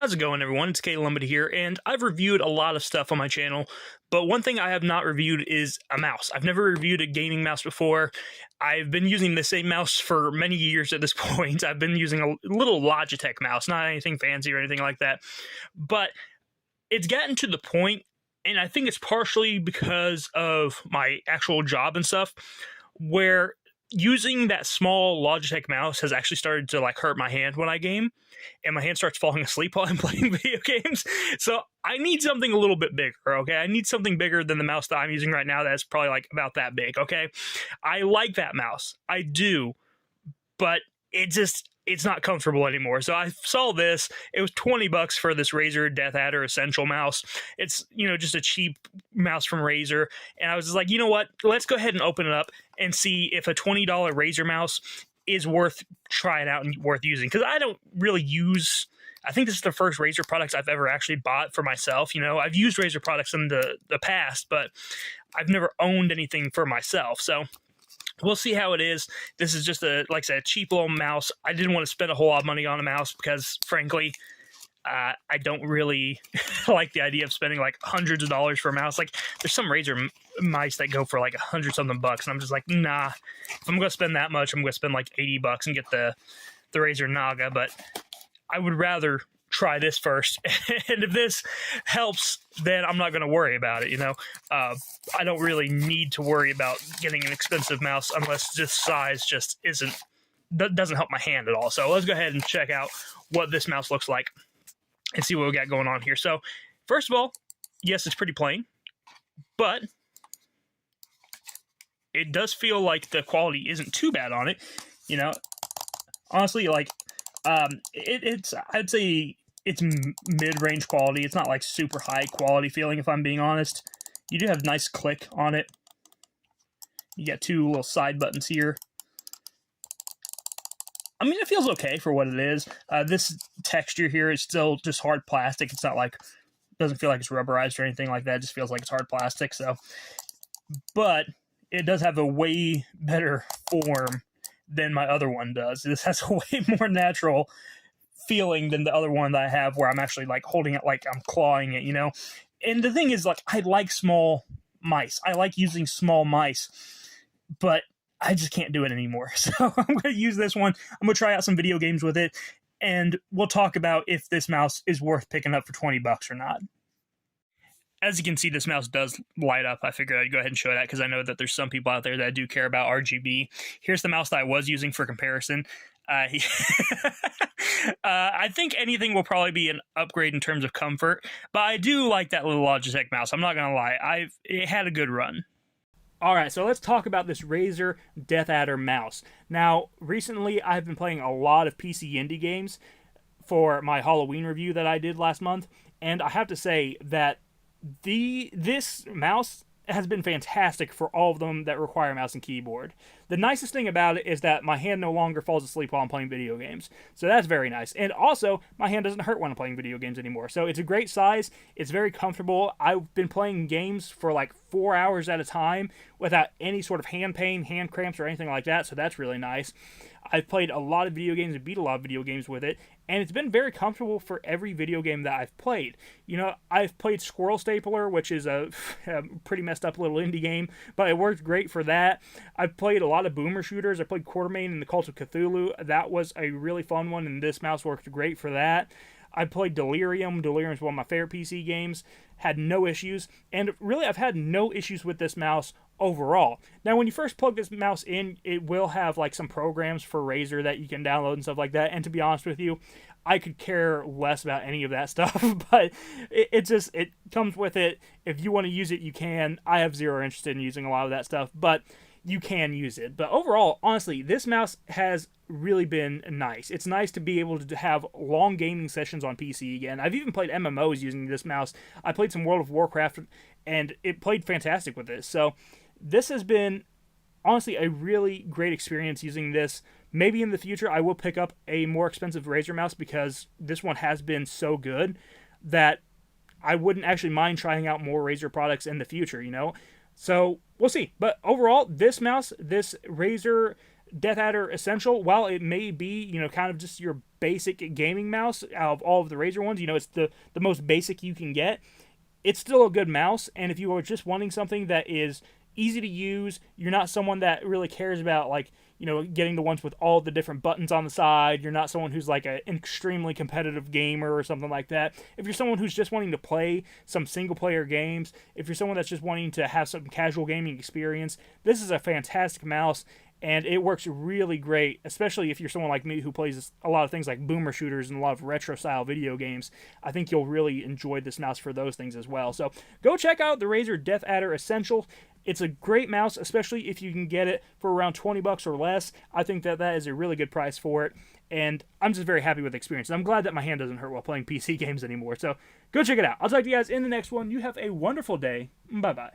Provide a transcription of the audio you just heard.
How's it going, everyone? It's Caleb Lumberty here, and I've reviewed a lot of stuff on my channel, but one thing I have not reviewed is a mouse. I've never reviewed a gaming mouse before. I've been using the same mouse for many years at this point. I've been using a little Logitech mouse, not anything fancy or anything like that, but it's gotten to the point, and I think it's partially because of my actual job and stuff, where using that small Logitech mouse has actually started to hurt my hand when I game, and my hand starts falling asleep while I'm playing video games. So I need something a little bit bigger, okay? I need something bigger than the mouse that I'm using right now that's probably about that big, okay? I like that mouse. I do. But it's not comfortable anymore. So I saw this. It was $20 for this Razer Deathadder Essential mouse. It's, just a cheap mouse from Razer. And I was just like, you know what? Let's go ahead and open it up and see if a $20 Razer mouse is worth trying out and worth using. Because I don't really use... I think this is the first Razer products I've ever actually bought for myself. I've used Razer products in the past, but I've never owned anything for myself. So we'll see how it is. This is just like I said, a cheap little mouse. I didn't want to spend a whole lot of money on a mouse because, frankly, I don't really like the idea of spending hundreds of dollars for a mouse. There's some Razer mice that go for $100-something, and I'm just like, nah. If I'm going to spend that much, I'm going to spend $80 and get the Razer Naga. But I would rather try this first, and if this helps, then I'm not going to worry about it. I don't really need to worry about getting an expensive mouse unless this size just doesn't help my hand at all. So let's go ahead and check out what this mouse looks like and see what we got going on here. So first of all, yes, it's pretty plain, but it does feel like the quality isn't too bad on it. Honestly, I'd say it's mid-range quality. It's not super high quality feeling, if I'm being honest. You do have nice click on it. You got two little side buttons here. I mean, it feels okay for what it is. This texture here is still just hard plastic. It's not doesn't feel like it's rubberized or anything like that. It just feels like it's hard plastic. But it does have a way better form than my other one does. This has a way more natural feeling than the other one that I have, where I'm actually holding it like I'm clawing it, And the thing is, I like small mice. I like using small mice, but I just can't do it anymore. So I'm going to use this one. I'm going to try out some video games with it, and we'll talk about if this mouse is worth picking up for $20 or not. As you can see, this mouse does light up. I figured I'd go ahead and show that because I know that there's some people out there that do care about RGB. Here's the mouse that I was using for comparison. I think anything will probably be an upgrade in terms of comfort, but I do like that little Logitech mouse. I'm not going to lie. It had a good run. Alright, so let's talk about this Razer Deathadder mouse. Now, recently I've been playing a lot of PC indie games for my Halloween review that I did last month, and I have to say that this mouse has been fantastic for all of them that require mouse and keyboard. The nicest thing about it is that my hand no longer falls asleep while I'm playing video games. So that's very nice. And also, my hand doesn't hurt when I'm playing video games anymore. So it's a great size. It's very comfortable. I've been playing games for 4 hours at a time without any sort of hand pain, hand cramps, or anything like that. So that's really nice. I've played a lot of video games and beat a lot of video games with it, and it's been very comfortable for every video game that I've played. I've played Squirrel Stapler, which is a pretty messed up little indie game, but it worked great for that. I've played a lot of boomer shooters. I played Quartermain and the Cult of Cthulhu. That was a really fun one, and this mouse worked great for that. I played Delirium. Delirium is one of my favorite PC games. Had no issues, and really I've had no issues with this mouse overall. Now, when you first plug this mouse in, it will have some programs for Razer that you can download and stuff like that, and to be honest with you, I could care less about any of that stuff, but it comes with it. If you want to use it, you can. I have zero interest in using a lot of that stuff, but you can use it. But overall, honestly, this mouse has really been nice. It's nice to be able to have long gaming sessions on PC again. I've even played MMOs using this mouse. I played some World of Warcraft, and it played fantastic with this. So this has been, honestly, a really great experience using this. Maybe in the future I will pick up a more expensive Razer mouse because this one has been so good that I wouldn't actually mind trying out more Razer products in the future, So we'll see. But overall, this mouse, this Razer Deathadder Essential, while it may be, kind of just your basic gaming mouse out of all of the Razer ones. You know, it's the most basic you can get. It's still a good mouse, and if you are just wanting something that is easy to use, you're not someone that really cares about, like, you know, getting the ones with all the different buttons on the side, you're not someone who's like an extremely competitive gamer or something like that. If you're someone who's just wanting to play some single player games, if you're someone that's just wanting to have some casual gaming experience, this is a fantastic mouse. And it works really great, especially if you're someone like me who plays a lot of things like boomer shooters and a lot of retro-style video games. I think you'll really enjoy this mouse for those things as well. So go check out the Razer Deathadder Essential. It's a great mouse, especially if you can get it for around 20 bucks or less. I think that is a really good price for it, and I'm just very happy with the experience. I'm glad that my hand doesn't hurt while playing PC games anymore. So go check it out. I'll talk to you guys in the next one. You have a wonderful day. Bye-bye.